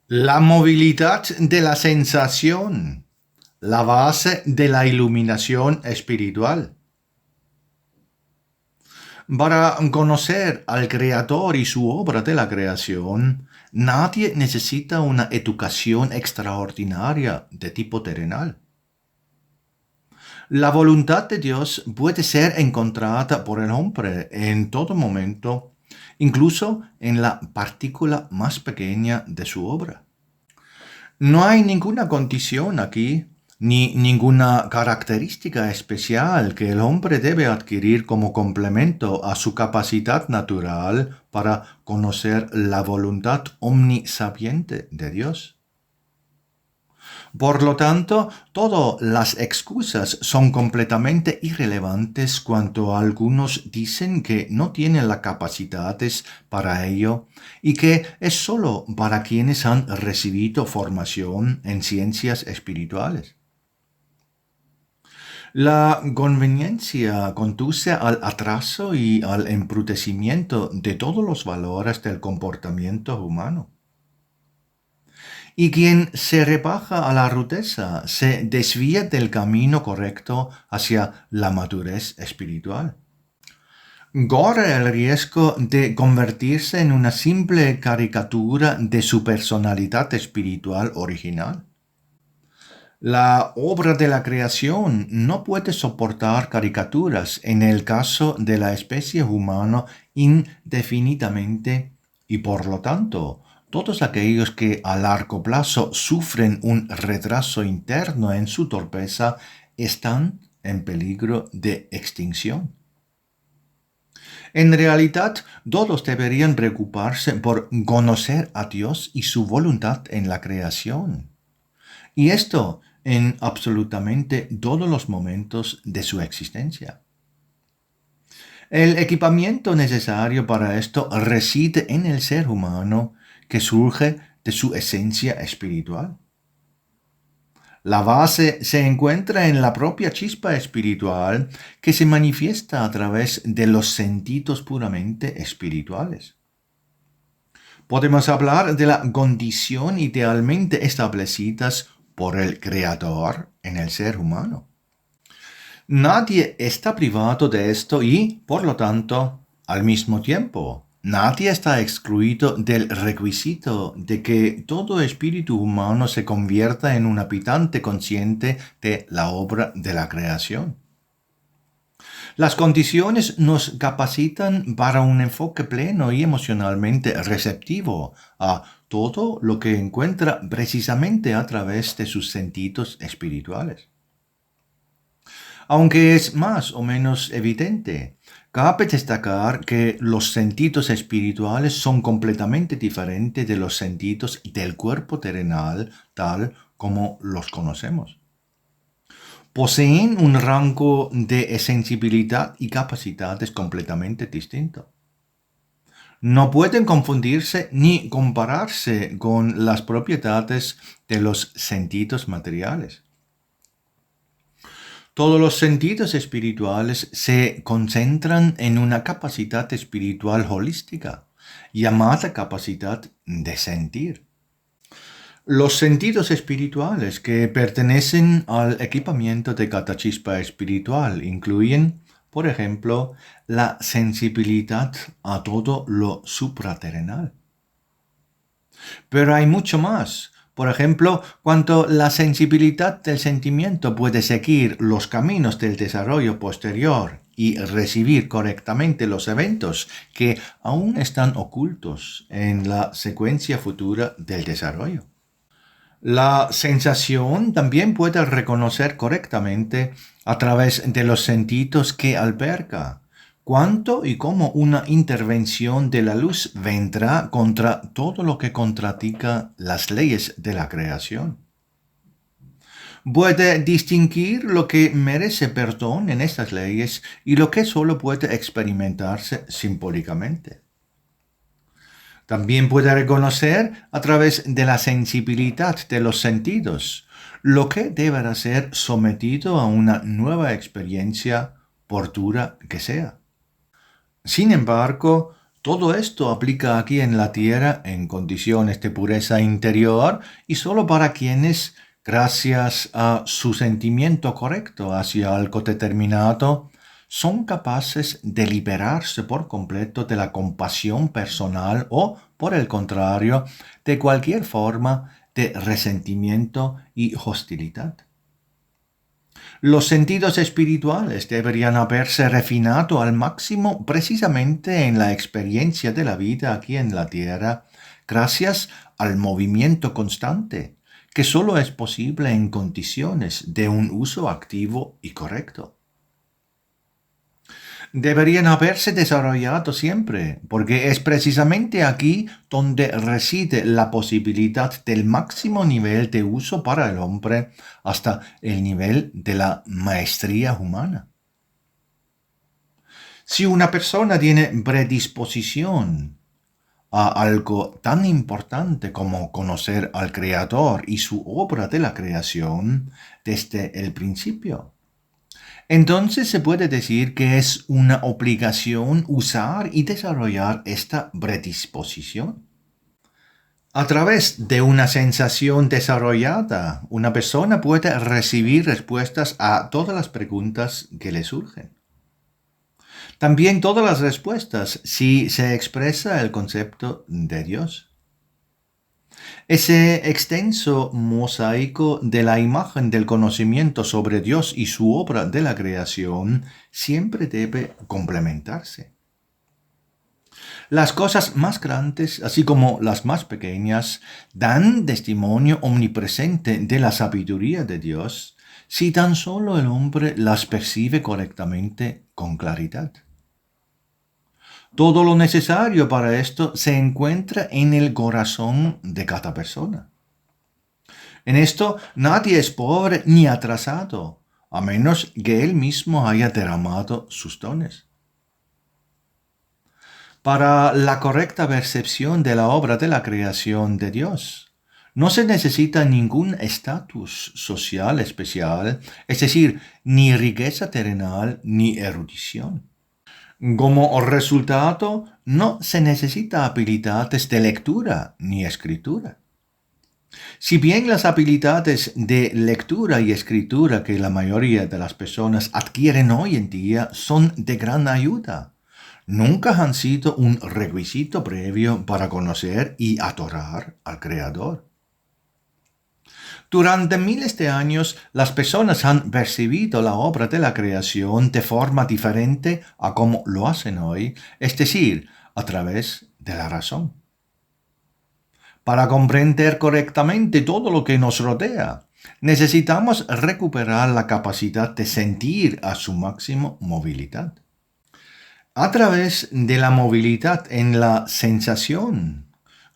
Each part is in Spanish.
La movilidad de la sensación, la base de la iluminación espiritual. Para conocer al Creador y su obra de la creación, nadie necesita una educación extraordinaria de tipo terrenal. La voluntad de Dios puede ser encontrada por el hombre en todo momento, incluso en la partícula más pequeña de su obra. No hay ninguna condición aquí, ni ninguna característica especial que el hombre debe adquirir como complemento a su capacidad natural para conocer la voluntad omnisapiente de Dios. Por lo tanto, todas las excusas son completamente irrelevantes cuando algunos dicen que no tienen las capacidades para ello y que es solo para quienes han recibido formación en ciencias espirituales. La conveniencia conduce al atraso y al embrutecimiento de todos los valores del comportamiento humano. Y quien se rebaja a la rudeza se desvía del camino correcto hacia la madurez espiritual. Corre el riesgo de convertirse en una simple caricatura de su personalidad espiritual original. La obra de la creación no puede soportar caricaturas en el caso de la especie humana indefinidamente y por lo tanto todos aquellos que a largo plazo sufren un retraso interno en su torpeza están en peligro de extinción. En realidad, todos deberían preocuparse por conocer a Dios y su voluntad en la creación. Y esto en absolutamente todos los momentos de su existencia. El equipamiento necesario para esto reside en el ser humano que surge de su esencia espiritual. La base se encuentra en la propia chispa espiritual que se manifiesta a través de los sentidos puramente espirituales. Podemos hablar de la condición idealmente establecidas por el Creador en el ser humano. Nadie está privado de esto y, por lo tanto, al mismo tiempo, nadie está excluido del requisito de que todo espíritu humano se convierta en un habitante consciente de la obra de la creación. Las condiciones nos capacitan para un enfoque pleno y emocionalmente receptivo a todo lo que encuentra precisamente a través de sus sentidos espirituales. Aunque es más o menos evidente, cabe destacar que los sentidos espirituales son completamente diferentes de los sentidos del cuerpo terrenal tal como los conocemos. Poseen un rango de sensibilidad y capacidades completamente distinto. No pueden confundirse ni compararse con las propiedades de los sentidos materiales. Todos los sentidos espirituales se concentran en una capacidad espiritual holística, llamada capacidad de sentir. Los sentidos espirituales que pertenecen al equipamiento de cada chispa espiritual incluyen, por ejemplo, la sensibilidad a todo lo supraterrenal. Pero hay mucho más. Por ejemplo, cuando la sensibilidad del sentimiento puede seguir los caminos del desarrollo posterior y recibir correctamente los eventos que aún están ocultos en la secuencia futura del desarrollo. La sensación también puede reconocer correctamente a través de los sentidos que alberga cuánto y cómo una intervención de la luz vendrá contra todo lo que contradiga las leyes de la creación. Puede distinguir lo que merece perdón en estas leyes y lo que solo puede experimentarse simbólicamente. También puede reconocer a través de la sensibilidad de los sentidos lo que deberá ser sometido a una nueva experiencia por dura que sea. Sin embargo, Todo esto aplica aquí en la tierra en condiciones de pureza interior y solo para quienes, gracias a su sentimiento correcto hacia algo determinado, son capaces de liberarse por completo de la compasión personal o, por el contrario, de cualquier forma de resentimiento y hostilidad. Los sentidos espirituales deberían haberse refinado al máximo precisamente en la experiencia de la vida aquí en la tierra, gracias al movimiento constante, que solo es posible en condiciones de un uso activo y correcto. Deberían haberse desarrollado siempre, porque es precisamente aquí donde reside la posibilidad del máximo nivel de uso para el hombre hasta el nivel de la maestría humana. Si una persona tiene predisposición a algo tan importante como conocer al Creador y su obra de la creación desde el principio, entonces se puede decir que es una obligación usar y desarrollar esta predisposición. A través de una sensación desarrollada, una persona puede recibir respuestas a todas las preguntas que le surgen. También todas las respuestas si se expresa el concepto de Dios. Ese extenso mosaico de la imagen del conocimiento sobre Dios y su obra de la creación siempre debe complementarse. Las cosas más grandes, así como las más pequeñas, dan testimonio omnipresente de la sabiduría de Dios si tan solo el hombre las percibe correctamente con claridad. Todo lo necesario para esto se encuentra en el corazón de cada persona. En esto nadie es pobre ni atrasado, a menos que él mismo haya derramado sus dones. Para la correcta percepción de la obra de la creación de Dios, no se necesita ningún estatus social especial, es decir, ni riqueza terrenal ni erudición. Como resultado, no se necesita habilidades de lectura ni escritura. Si bien las habilidades de lectura y escritura que la mayoría de las personas adquieren hoy en día son de gran ayuda, nunca han sido un requisito previo para conocer y adorar al Creador. Durante miles de años, las personas han percibido la obra de la creación de forma diferente a como lo hacen hoy, es decir, a través de la razón. Para comprender correctamente todo lo que nos rodea, necesitamos recuperar la capacidad de sentir a su máximo movilidad. A través de la movilidad en la sensación,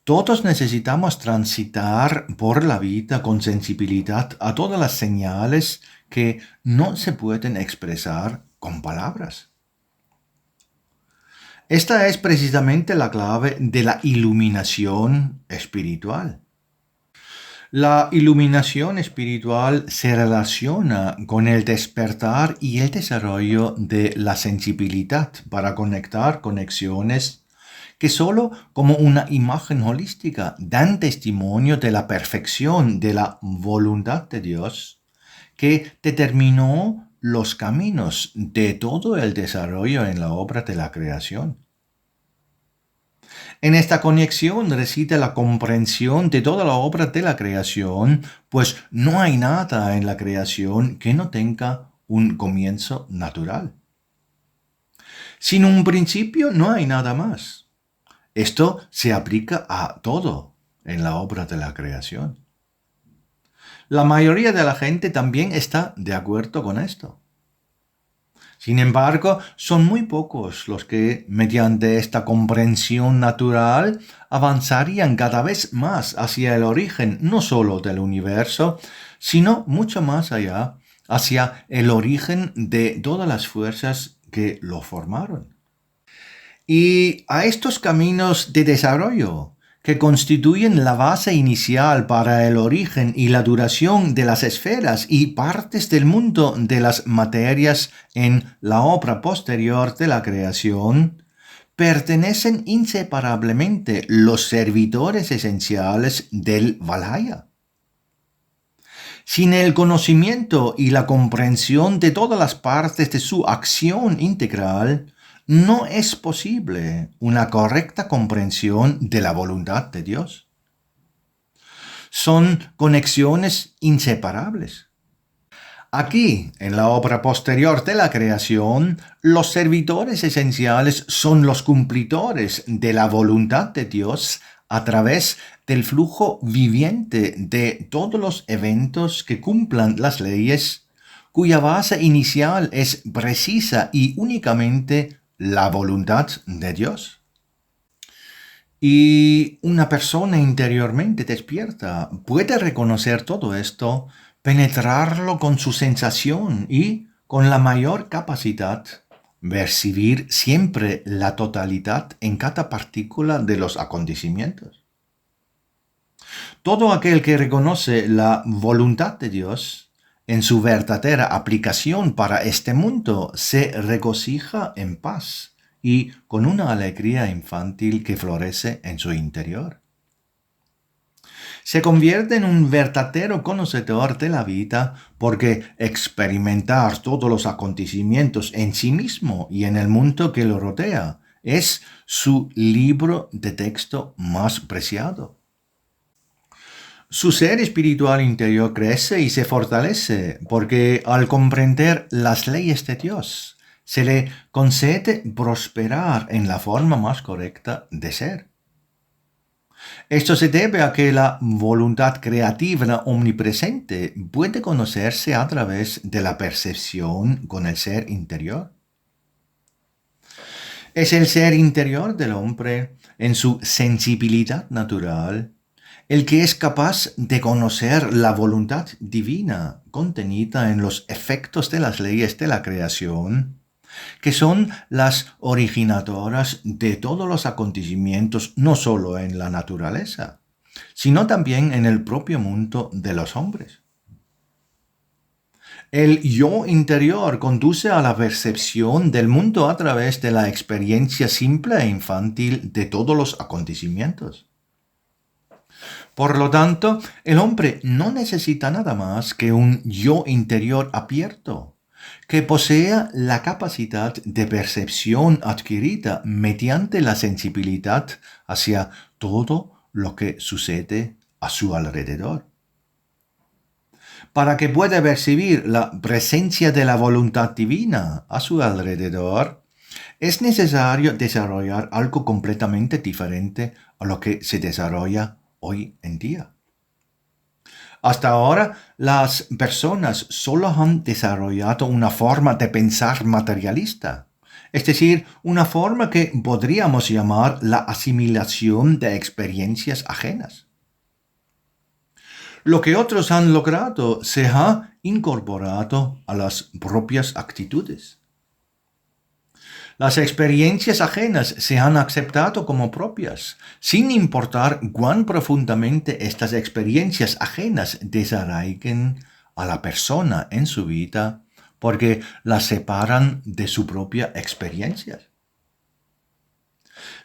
todos necesitamos transitar por la vida con sensibilidad a todas las señales que no se pueden expresar con palabras. Esta es precisamente la clave de la iluminación espiritual. La iluminación espiritual se relaciona con el despertar y el desarrollo de la sensibilidad para conectar conexiones que solo como una imagen holística dan testimonio de la perfección de la voluntad de Dios que determinó los caminos de todo el desarrollo en la obra de la creación. En esta conexión reside la comprensión de toda la obra de la creación, pues no hay nada en la creación que no tenga un comienzo natural. Sin un principio no hay nada más. Esto se aplica a todo en la obra de la creación. La mayoría de la gente también está de acuerdo con esto. Sin embargo, son muy pocos los que, mediante esta comprensión natural, avanzarían cada vez más hacia el origen no solo del universo, sino mucho más allá, hacia el origen de todas las fuerzas que lo formaron. Y a estos caminos de desarrollo, que constituyen la base inicial para el origen y la duración de las esferas y partes del mundo de las materias en la obra posterior de la creación, pertenecen inseparablemente los servidores esenciales del Valhalla. Sin el conocimiento y la comprensión de todas las partes de su acción integral, no es posible una correcta comprensión de la voluntad de Dios. Son conexiones inseparables. Aquí, en la obra posterior de la creación, los servidores esenciales son los cumplidores de la voluntad de Dios a través del flujo viviente de todos los eventos que cumplan las leyes, cuya base inicial es precisa y únicamente la voluntad de Dios. Y una persona interiormente despierta puede reconocer todo esto, penetrarlo con su sensación y, con la mayor capacidad, percibir siempre la totalidad en cada partícula de los acontecimientos. Todo aquel que reconoce la voluntad de Dios en su verdadera aplicación para este mundo se regocija en paz y con una alegría infantil que florece en su interior. Se convierte en un verdadero conocedor de la vida porque experimentar todos los acontecimientos en sí mismo y en el mundo que lo rodea es su libro de texto más preciado. Su ser espiritual interior crece y se fortalece porque al comprender las leyes de Dios, se le concede prosperar en la forma más correcta de ser. Esto se debe a que la voluntad creativa omnipresente puede conocerse a través de la percepción con el ser interior. Es el ser interior del hombre, en su sensibilidad natural, el que es capaz de conocer la voluntad divina contenida en los efectos de las leyes de la creación, que son las originadoras de todos los acontecimientos, no solo en la naturaleza, sino también en el propio mundo de los hombres. El yo interior conduce a la percepción del mundo a través de la experiencia simple e infantil de todos los acontecimientos. Por lo tanto, el hombre no necesita nada más que un yo interior abierto, que posea la capacidad de percepción adquirida mediante la sensibilidad hacia todo lo que sucede a su alrededor. Para que pueda percibir la presencia de la voluntad divina a su alrededor, es necesario desarrollar algo completamente diferente a lo que se desarrolla hoy en día. Hasta ahora, las personas solo han desarrollado una forma de pensar materialista, es decir, una forma que podríamos llamar la asimilación de experiencias ajenas. Lo que otros han logrado se ha incorporado a las propias actitudes. Las experiencias ajenas se han aceptado como propias, sin importar cuán profundamente estas experiencias ajenas desarraiguen a la persona en su vida, porque las separan de su propia experiencia.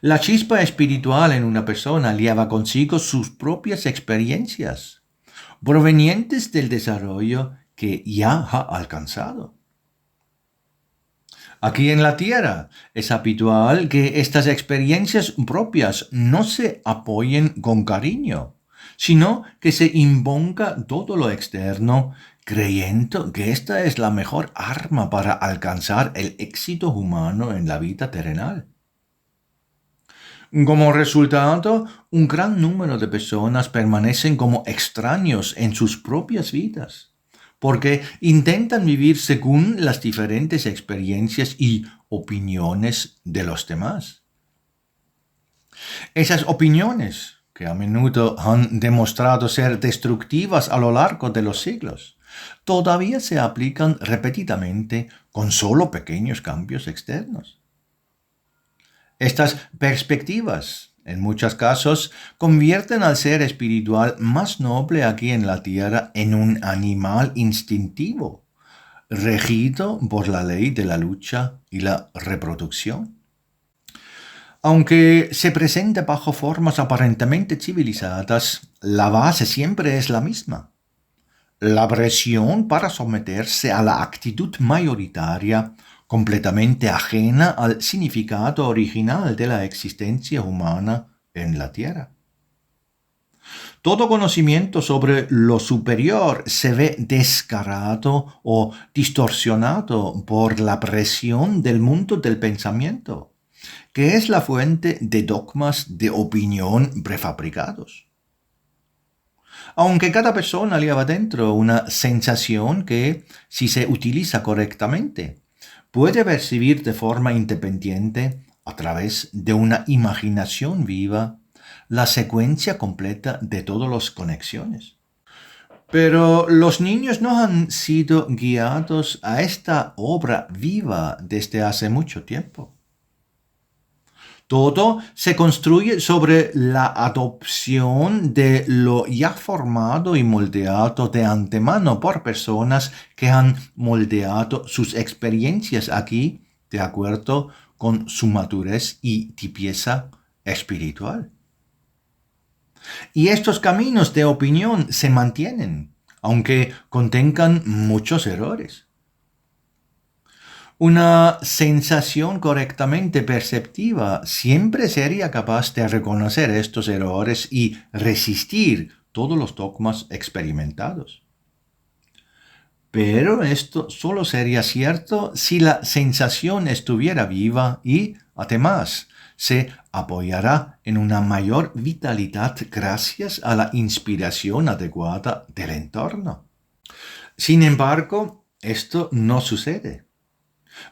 La chispa espiritual en una persona lleva consigo sus propias experiencias, provenientes del desarrollo que ya ha alcanzado. Aquí en la Tierra es habitual que estas experiencias propias no se apoyen con cariño, sino que se imponga todo lo externo, creyendo que esta es la mejor arma para alcanzar el éxito humano en la vida terrenal. Como resultado, un gran número de personas permanecen como extraños en sus propias vidas, porque intentan vivir según las diferentes experiencias y opiniones de los demás. Esas opiniones, que a menudo han demostrado ser destructivas a lo largo de los siglos, todavía se aplican repetidamente con solo pequeños cambios externos. Estas perspectivas, en muchos casos, convierten al ser espiritual más noble aquí en la tierra en un animal instintivo, regido por la ley de la lucha y la reproducción. Aunque se presenta bajo formas aparentemente civilizadas, la base siempre es la misma. La presión para someterse a la actitud mayoritaria, completamente ajena al significado original de la existencia humana en la Tierra. Todo conocimiento sobre lo superior se ve descarado o distorsionado por la presión del mundo del pensamiento, que es la fuente de dogmas de opinión prefabricados. Aunque cada persona lleva dentro una sensación que, si se utiliza correctamente, puede percibir de forma independiente, a través de una imaginación viva, la secuencia completa de todas las conexiones. Pero los niños no han sido guiados a esta obra viva desde hace mucho tiempo. Todo se construye sobre la adopción de lo ya formado y moldeado de antemano por personas que han moldeado sus experiencias aquí de acuerdo con su madurez y tibieza espiritual. Y estos caminos de opinión se mantienen, aunque contengan muchos errores. Una sensación correctamente perceptiva siempre sería capaz de reconocer estos errores y resistir todos los dogmas experimentados. Pero esto solo sería cierto si la sensación estuviera viva y, además, se apoyará en una mayor vitalidad gracias a la inspiración adecuada del entorno. Sin embargo, esto no sucede.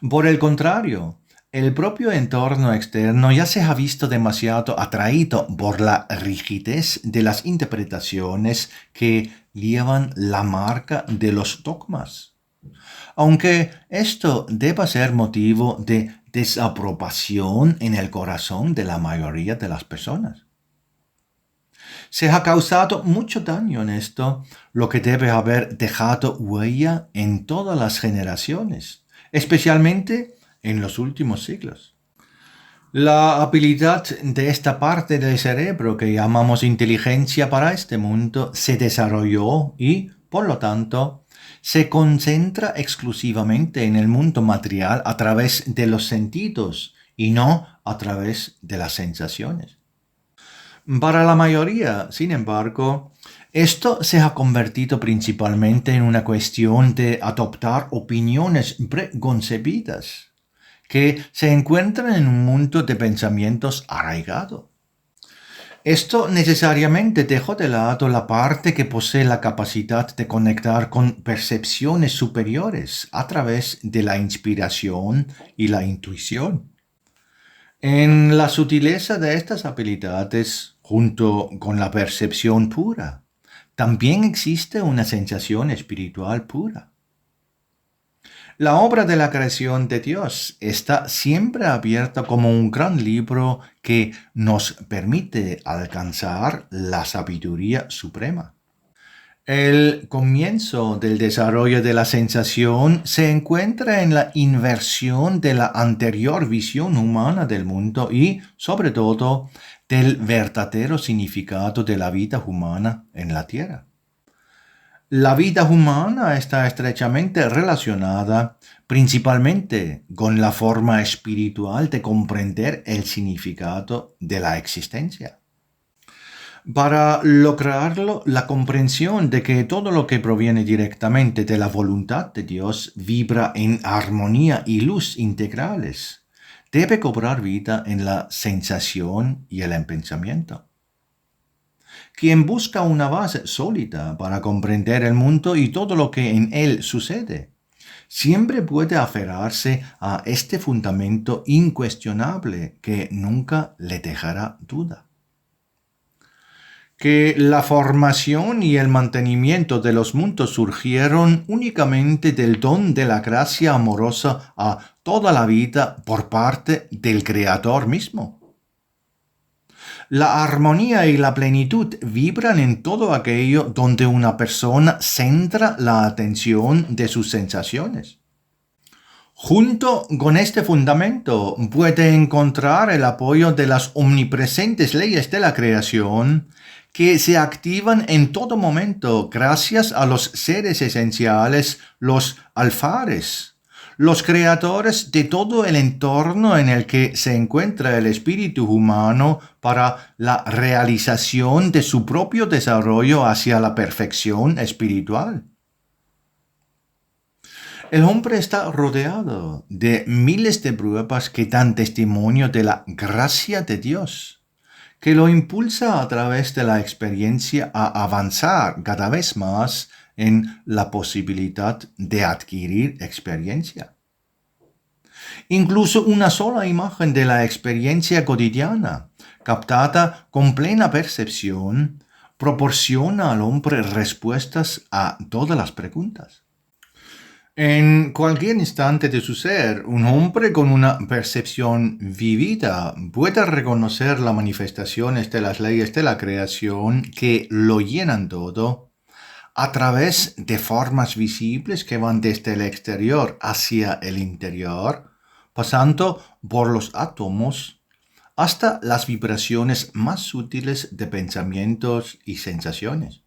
Por el contrario, el propio entorno externo ya se ha visto demasiado atraído por la rigidez de las interpretaciones que llevan la marca de los dogmas. Aunque esto deba ser motivo de desaprobación en el corazón de la mayoría de las personas. Se ha causado mucho daño en esto, lo que debe haber dejado huella en todas las generaciones, especialmente en los últimos siglos. La habilidad de esta parte del cerebro que llamamos inteligencia para este mundo se desarrolló y, por lo tanto, se concentra exclusivamente en el mundo material a través de los sentidos y no a través de las sensaciones. Para la mayoría, sin embargo, esto se ha convertido principalmente en una cuestión de adoptar opiniones preconcebidas que se encuentran en un mundo de pensamientos arraigado. Esto necesariamente dejó de lado la parte que posee la capacidad de conectar con percepciones superiores a través de la inspiración y la intuición. En la sutileza de estas habilidades, junto con la percepción pura, también existe una sensación espiritual pura. La obra de la creación de Dios está siempre abierta como un gran libro que nos permite alcanzar la sabiduría suprema. El comienzo del desarrollo de la sensación se encuentra en la inversión de la anterior visión humana del mundo y, sobre todo, del verdadero significado de la vida humana en la Tierra. La vida humana está estrechamente relacionada principalmente con la forma espiritual de comprender el significado de la existencia. Para lograrlo, la comprensión de que todo lo que proviene directamente de la voluntad de Dios vibra en armonía y luz integrales, debe cobrar vida en la sensación y el pensamiento. Quien busca una base sólida para comprender el mundo y todo lo que en él sucede, siempre puede aferrarse a este fundamento incuestionable que nunca le dejará duda. Que la formación y el mantenimiento de los mundos surgieron únicamente del don de la gracia amorosa a toda la vida por parte del Creador mismo. La armonía y la plenitud vibran en todo aquello donde una persona centra la atención de sus sensaciones. Junto con este fundamento puede encontrar el apoyo de las omnipresentes leyes de la creación que se activan en todo momento gracias a los seres esenciales, los alfares, los creadores de todo el entorno en el que se encuentra el espíritu humano para la realización de su propio desarrollo hacia la perfección espiritual. El hombre está rodeado de miles de pruebas que dan testimonio de la gracia de Dios, que lo impulsa a través de la experiencia a avanzar cada vez más en la posibilidad de adquirir experiencia. Incluso una sola imagen de la experiencia cotidiana, captada con plena percepción, proporciona al hombre respuestas a todas las preguntas. En cualquier instante de su ser, un hombre con una percepción vivida puede reconocer las manifestaciones de las leyes de la creación que lo llenan todo a través de formas visibles que van desde el exterior hacia el interior, pasando por los átomos hasta las vibraciones más sutiles de pensamientos y sensaciones.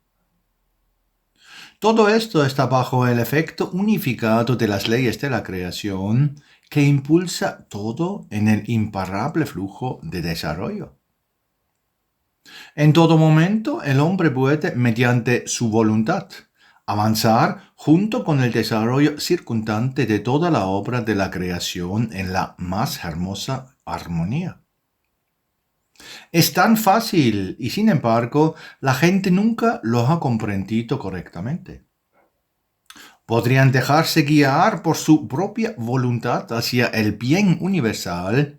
Todo esto está bajo el efecto unificado de las leyes de la creación que impulsa todo en el imparable flujo de desarrollo. En todo momento, el hombre puede, mediante su voluntad, avanzar junto con el desarrollo circundante de toda la obra de la creación en la más hermosa armonía. Es tan fácil y sin embargo la gente nunca lo ha comprendido correctamente. Podrían dejarse guiar por su propia voluntad hacia el bien universal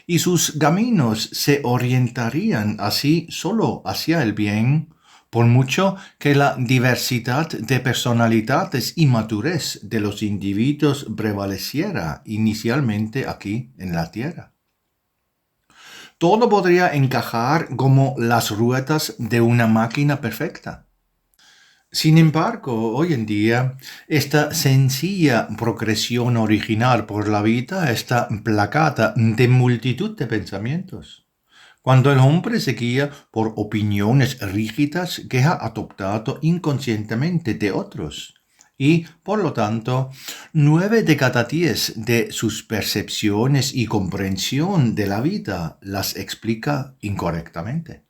y sus caminos se orientarían así solo hacia el bien, por mucho que la diversidad de personalidades y madurez de los individuos prevaleciera inicialmente aquí en la Tierra. Todo podría encajar como las ruedas de una máquina perfecta. Sin embargo, hoy en día, esta sencilla progresión original por la vida está plagada de multitud de pensamientos. Cuando el hombre se guía por opiniones rígidas que ha adoptado inconscientemente de otros, y, por lo tanto, 9 de cada 10 de sus percepciones y comprensión de la vida las explica incorrectamente.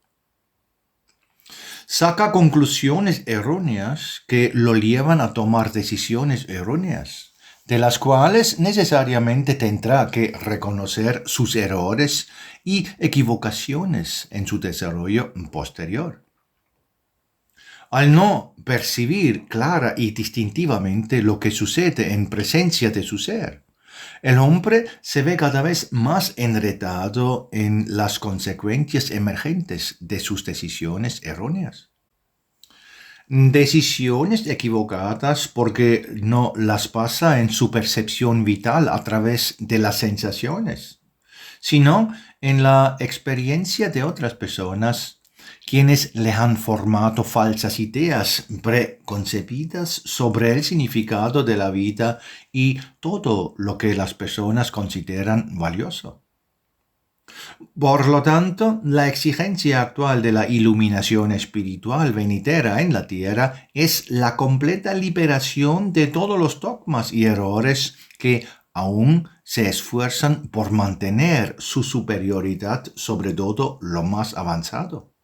Saca conclusiones erróneas que lo llevan a tomar decisiones erróneas, de las cuales necesariamente tendrá que reconocer sus errores y equivocaciones en su desarrollo posterior. Al no percibir clara y distintivamente lo que sucede en presencia de su ser, el hombre se ve cada vez más enredado en las consecuencias emergentes de sus decisiones erróneas. Decisiones equivocadas porque no las pasa en su percepción vital a través de las sensaciones, sino en la experiencia de otras personas, quienes le han formado falsas ideas preconcebidas sobre el significado de la vida y todo lo que las personas consideran valioso. Por lo tanto, la exigencia actual de la iluminación espiritual venidera en la tierra es la completa liberación de todos los dogmas y errores que aún se esfuerzan por mantener su superioridad sobre todo lo más avanzado.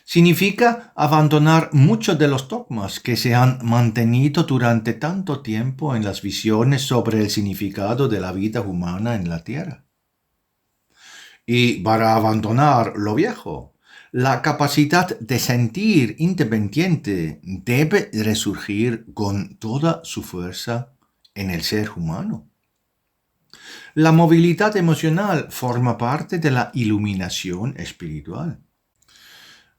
Significa abandonar muchos de los dogmas que se han mantenido durante tanto tiempo en las visiones sobre el significado de la vida humana en la tierra. Y para abandonar lo viejo, la capacidad de sentir independiente debe resurgir con toda su fuerza en el ser humano. La movilidad emocional forma parte de la iluminación espiritual.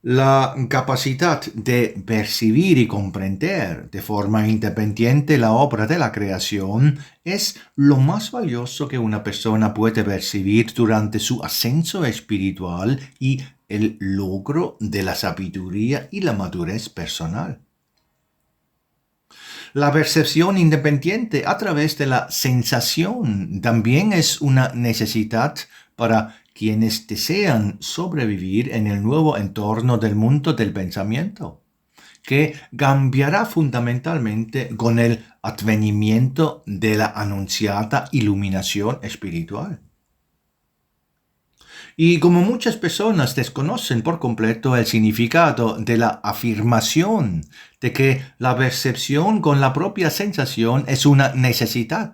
La capacidad de percibir y comprender de forma independiente la obra de la creación es lo más valioso que una persona puede percibir durante su ascenso espiritual y el logro de la sabiduría y la madurez personal. La percepción independiente a través de la sensación también es una necesidad para quienes desean sobrevivir en el nuevo entorno del mundo del pensamiento, que cambiará fundamentalmente con el advenimiento de la anunciada iluminación espiritual. Y como muchas personas desconocen por completo el significado de la afirmación de que la percepción con la propia sensación es una necesidad,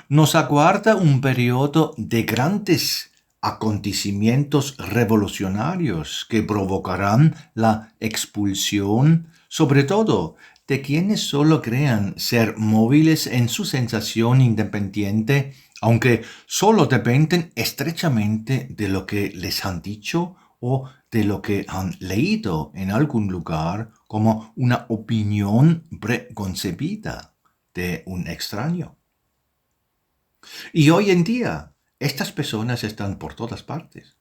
nos aguarda un periodo de grandes acontecimientos revolucionarios que provocarán la expulsión, sobre todo, de quienes solo crean ser móviles en su sensación independiente, aunque solo dependen estrechamente de lo que les han dicho o de lo que han leído en algún lugar como una opinión preconcebida de un extraño. Y hoy en día, estas personas están por todas partes.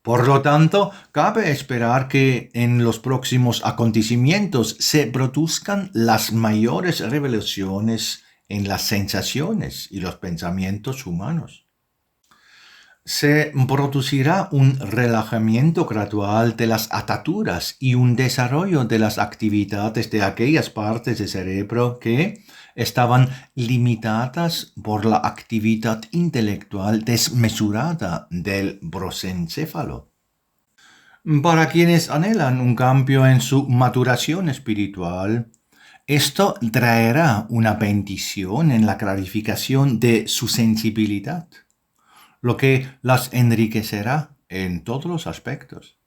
Por lo tanto, cabe esperar que en los próximos acontecimientos se produzcan las mayores revelaciones en las sensaciones y los pensamientos humanos. Se producirá un relajamiento gradual de las ataduras y un desarrollo de las actividades de aquellas partes del cerebro que estaban limitadas por la actividad intelectual desmesurada del brosencéfalo. Para quienes anhelan un cambio en su maduración espiritual, esto traerá una bendición en la clarificación de su sensibilidad, lo que las enriquecerá en todos los aspectos.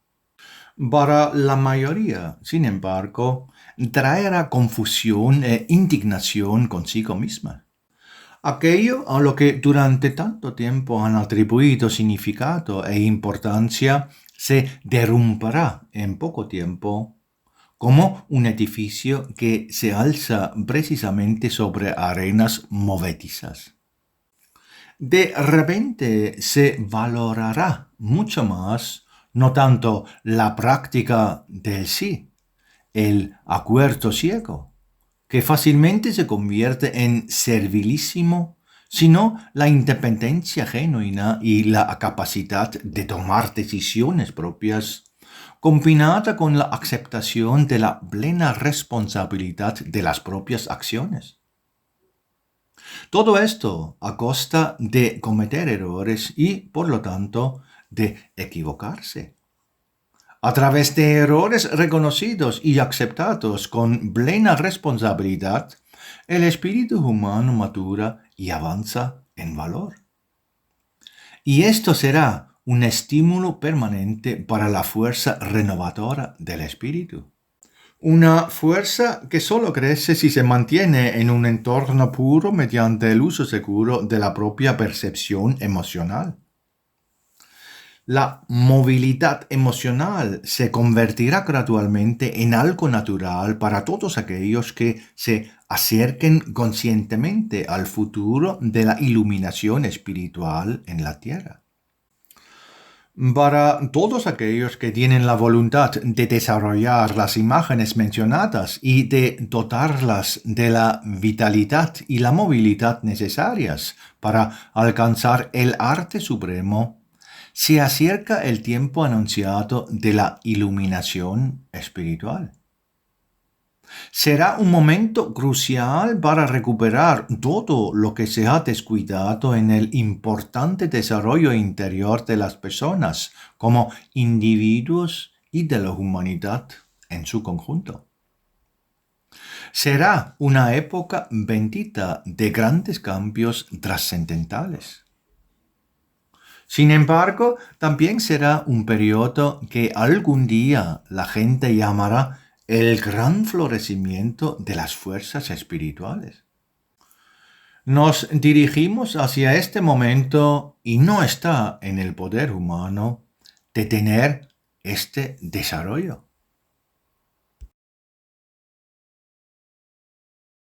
Para la mayoría, sin embargo, traerá confusión e indignación consigo misma. Aquello a lo que durante tanto tiempo han atribuido significado e importancia se derrumbará en poco tiempo como un edificio que se alza precisamente sobre arenas movedizas. De repente se valorará mucho más no tanto la práctica del sí, el acuerdo ciego, que fácilmente se convierte en servilísimo, sino la independencia genuina y la capacidad de tomar decisiones propias, combinada con la aceptación de la plena responsabilidad de las propias acciones. Todo esto a costa de cometer errores y, por lo tanto, de equivocarse. A través de errores reconocidos y aceptados con plena responsabilidad, el espíritu humano madura y avanza en valor. Y esto será un estímulo permanente para la fuerza renovadora del espíritu. Una fuerza que solo crece si se mantiene en un entorno puro mediante el uso seguro de la propia percepción emocional. La movilidad emocional se convertirá gradualmente en algo natural para todos aquellos que se acerquen conscientemente al futuro de la iluminación espiritual en la tierra. Para todos aquellos que tienen la voluntad de desarrollar las imágenes mencionadas y de dotarlas de la vitalidad y la movilidad necesarias para alcanzar el arte supremo, se acerca el tiempo anunciado de la iluminación espiritual. Será un momento crucial para recuperar todo lo que se ha descuidado en el importante desarrollo interior de las personas como individuos y de la humanidad en su conjunto. Será una época bendita de grandes cambios trascendentales. Sin embargo, también será un periodo que algún día la gente llamará el gran florecimiento de las fuerzas espirituales. Nos dirigimos hacia este momento y no está en el poder humano detener este desarrollo.